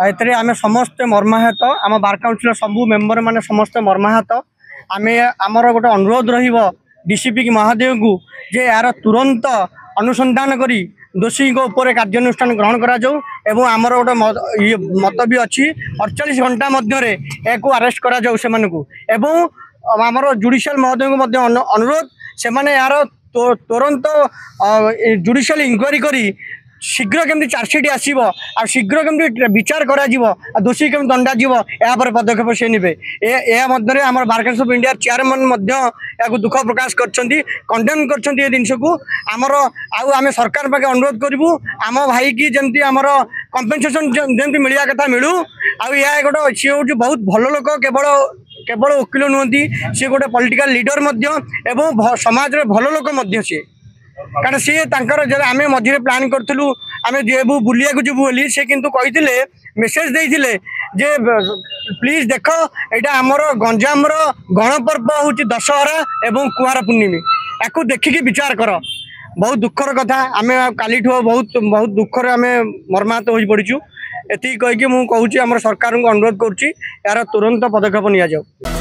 एते आम समस्ते मर्माहत आम बार काउंसिल सबू मेम्बर मैंने समस्ते मर्माहत आम आमर गोटे अनुरोध डीसीपी महादेव को जे यार तुरंत अनुसंधान करी दोषी उपर कार्यानुष्ठान ग्रहण करा आमर गोटे मत भी अच्छी 48 घंटा मध्य अरेस्ट करा आमर जुडिशियल महोदय को अनुरोध से माने यार तुरंत जुडिशियल इंक्वारी करी शीघ्र केमती चार्जसीट आसो आ शीघ्र केमती विचार करा दोषी केमती दंडा यापर पदक्षेप से निबे आम bar council of India chairman दुख प्रकाश कंडेम कर जिनस को आमर आम सरकार पाखे अनुरोध करूँ आम भाई की जमी आमर कंपेनसेसन जमी मिलवा कथा मिलू आ गोटे सी हूँ बहुत भल लोक केवल केवल वकिल नुहति सी गोटे पॉलिटिकल लीडर समाज रे भल लोक सी कारण सी जब आम मझे प्लां करूँ आम जेबू बुलिया जीवु बोली सी किंतु कही मेसेज देते जे प्लीज देख यहाँ आमर गंजाम गणपर्व हूँ दशहरा एवं कुआर पूर्णिमी या देखिकी विचार कर बहुत दुखर कथा आम काली बहुत बहुत दुखर आम मर्माहत हो पड़ू एति कहीकि मुझे कहूँ आम सरकार को अनुरोध करुँच यार तुरंत पदक्षेप नि जाऊ।